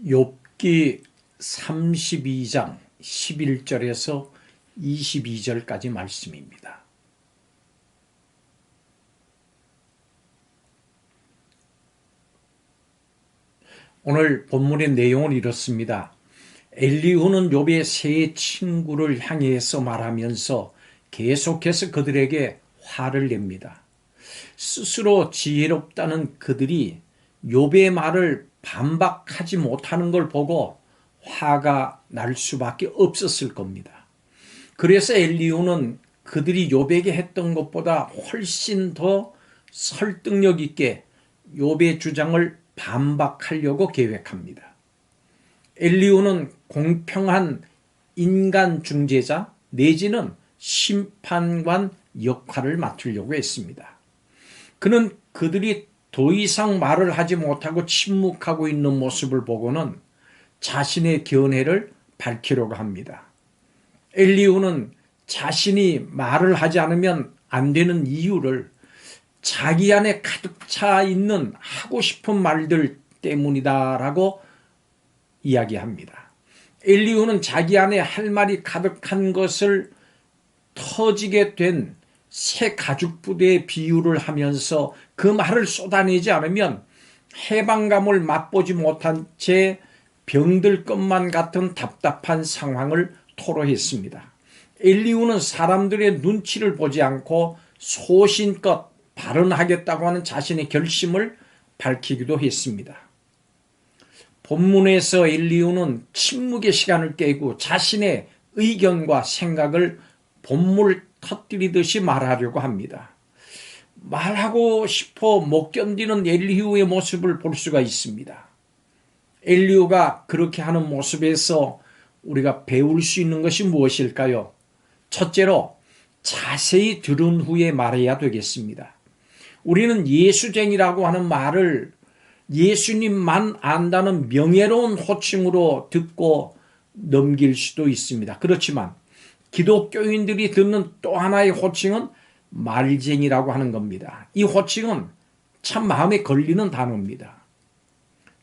욥기 32장 11절에서 22절까지 말씀입니다. 오늘 본문의 내용은 이렇습니다. 엘리후는 욥의 세 친구를 향해서 말하면서 계속해서 그들에게 화를 냅니다. 스스로 지혜롭다는 그들이 욥의 말을 반박하지 못하는 걸 보고 화가 날 수밖에 없었을 겁니다. 그래서 엘리후는 그들이 욥에게 했던 것보다 훨씬 더 설득력 있게 욥의 주장을 반박하려고 계획합니다. 엘리후는 공평한 인간 중재자 내지는 심판관 역할을 맡으려고 했습니다. 그는 그들이 더 이상 말을 하지 못하고 침묵하고 있는 모습을 보고는 자신의 견해를 밝히려고 합니다. 엘리후는 자신이 말을 하지 않으면 안 되는 이유를 자기 안에 가득 차 있는 하고 싶은 말들 때문이다라고 이야기합니다. 엘리후는 자기 안에 할 말이 가득한 것을 터지게 된 새 가죽 부대에 비유를 하면서 그 말을 쏟아내지 않으면 해방감을 맛보지 못한 채 병들 것만 같은 답답한 상황을 토로했습니다. 엘리후는 사람들의 눈치를 보지 않고 소신껏 발언하겠다고 하는 자신의 결심을 밝히기도 했습니다. 본문에서 엘리후는 침묵의 시간을 깨고 자신의 의견과 생각을 본물 터뜨리듯이 말하려고 합니다. 말하고 싶어 못 견디는 엘리후의 모습을 볼 수가 있습니다. 엘리후가 그렇게 하는 모습에서 우리가 배울 수 있는 것이 무엇일까요? 첫째로 자세히 들은 후에 말해야 되겠습니다. 우리는 예수쟁이라고 하는 말을 예수님만 안다는 명예로운 호칭으로 듣고 넘길 수도 있습니다. 그렇지만 기독교인들이 듣는 또 하나의 호칭은 말쟁이라고 하는 겁니다. 이 호칭은 참 마음에 걸리는 단어입니다.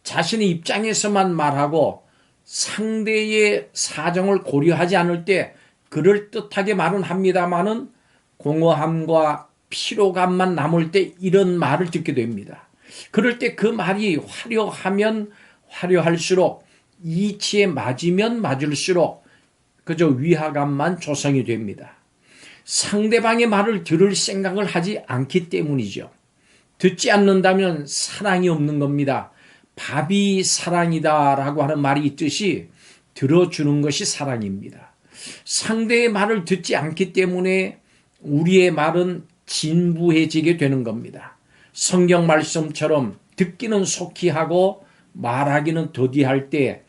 자신의 입장에서만 말하고 상대의 사정을 고려하지 않을 때 그럴듯하게 말은 합니다마는 공허함과 피로감만 남을 때 이런 말을 듣게 됩니다. 그럴 때 그 말이 화려하면 화려할수록 이치에 맞으면 맞을수록 그저 위화감만 조성이 됩니다. 상대방의 말을 들을 생각을 하지 않기 때문이죠. 듣지 않는다면 사랑이 없는 겁니다. 밥이 사랑이다라고 하는 말이 있듯이 들어주는 것이 사랑입니다. 상대의 말을 듣지 않기 때문에 우리의 말은 진부해지게 되는 겁니다. 성경 말씀처럼 듣기는 속히 하고 말하기는 더디할 때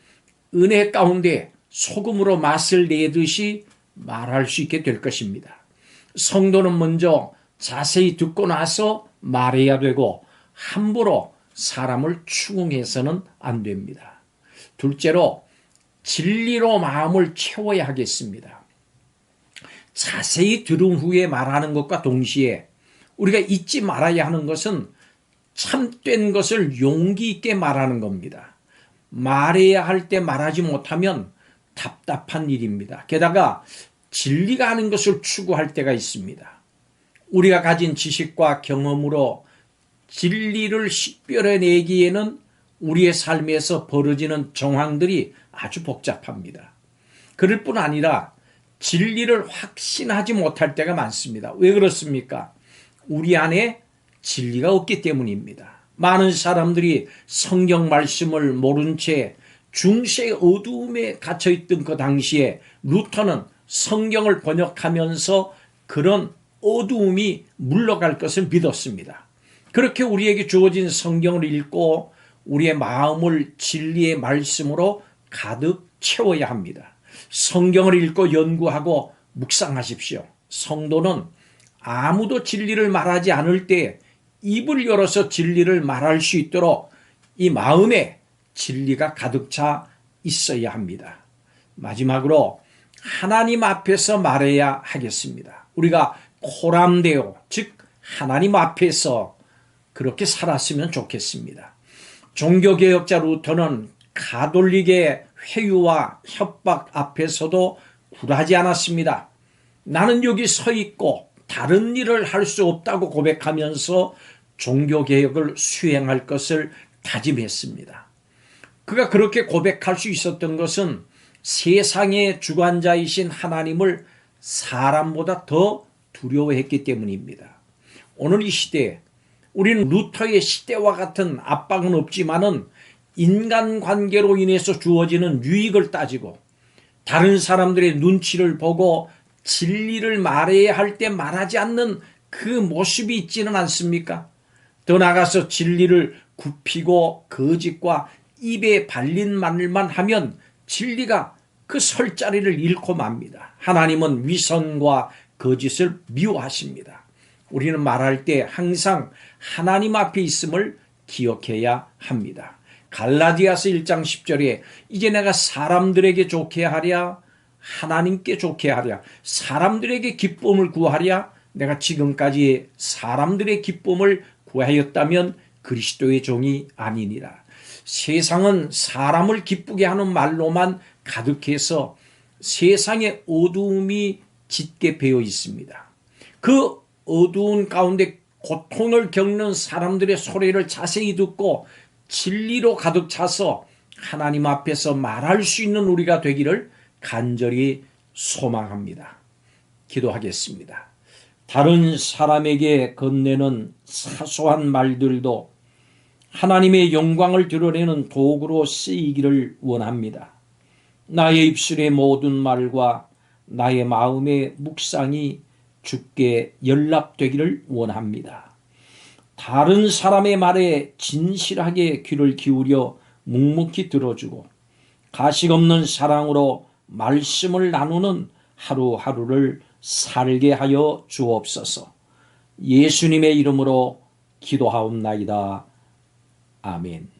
은혜 가운데 소금으로 맛을 내듯이 말할 수 있게 될 것입니다. 성도는 먼저 자세히 듣고 나서 말해야 되고 함부로 사람을 추궁해서는 안 됩니다. 둘째로 진리로 마음을 채워야 하겠습니다. 자세히 들은 후에 말하는 것과 동시에 우리가 잊지 말아야 하는 것은 참된 것을 용기 있게 말하는 겁니다. 말해야 할 때 말하지 못하면 답답한 일입니다. 게다가 진리가 아닌 것을 추구할 때가 있습니다. 우리가 가진 지식과 경험으로 진리를 식별해내기에는 우리의 삶에서 벌어지는 정황들이 아주 복잡합니다. 그럴 뿐 아니라 진리를 확신하지 못할 때가 많습니다. 왜 그렇습니까? 우리 안에 진리가 없기 때문입니다. 많은 사람들이 성경 말씀을 모른 채 중세의 어두움에 갇혀있던 그 당시에 루터는 성경을 번역하면서 그런 어두움이 물러갈 것을 믿었습니다. 그렇게 우리에게 주어진 성경을 읽고 우리의 마음을 진리의 말씀으로 가득 채워야 합니다. 성경을 읽고 연구하고 묵상하십시오. 성도는 아무도 진리를 말하지 않을 때 입을 열어서 진리를 말할 수 있도록 이 마음에 진리가 가득 차 있어야 합니다. 마지막으로 하나님 앞에서 말해야 하겠습니다. 우리가 코람데오, 즉 하나님 앞에서 그렇게 살았으면 좋겠습니다. 종교개혁자 루터는 가톨릭의 회유와 협박 앞에서도 굴하지 않았습니다. 나는 여기 서 있고 다른 일을 할 수 없다고 고백하면서 종교개혁을 수행할 것을 다짐했습니다. 그가 그렇게 고백할 수 있었던 것은 세상의 주관자이신 하나님을 사람보다 더 두려워했기 때문입니다. 오늘 이 시대에 우리는 루터의 시대와 같은 압박은 없지만은 인간관계로 인해서 주어지는 유익을 따지고 다른 사람들의 눈치를 보고 진리를 말해야 할 때 말하지 않는 그 모습이 있지는 않습니까? 더 나아가서 진리를 굽히고 거짓과 입에 발린 말만 하면 진리가 그 설 자리를 잃고 맙니다. 하나님은 위선과 거짓을 미워하십니다. 우리는 말할 때 항상 하나님 앞에 있음을 기억해야 합니다. 갈라디아서 1장 10절에 이제 내가 사람들에게 좋게 하랴 하나님께 좋게 하랴 사람들에게 기쁨을 구하랴 내가 지금까지 사람들의 기쁨을 구하였다면 그리스도의 종이 아니니라. 세상은 사람을 기쁘게 하는 말로만 가득해서 세상의 어두움이 짙게 배어 있습니다. 그 어두운 가운데 고통을 겪는 사람들의 소리를 자세히 듣고 진리로 가득 차서 하나님 앞에서 말할 수 있는 우리가 되기를 간절히 소망합니다. 기도하겠습니다. 다른 사람에게 건네는 사소한 말들도 하나님의 영광을 드러내는 도구로 쓰이기를 원합니다. 나의 입술의 모든 말과 나의 마음의 묵상이 주께 연락되기를 원합니다. 다른 사람의 말에 진실하게 귀를 기울여 묵묵히 들어주고 가식 없는 사랑으로 말씀을 나누는 하루하루를 살게 하여 주옵소서. 예수님의 이름으로 기도하옵나이다. 아멘.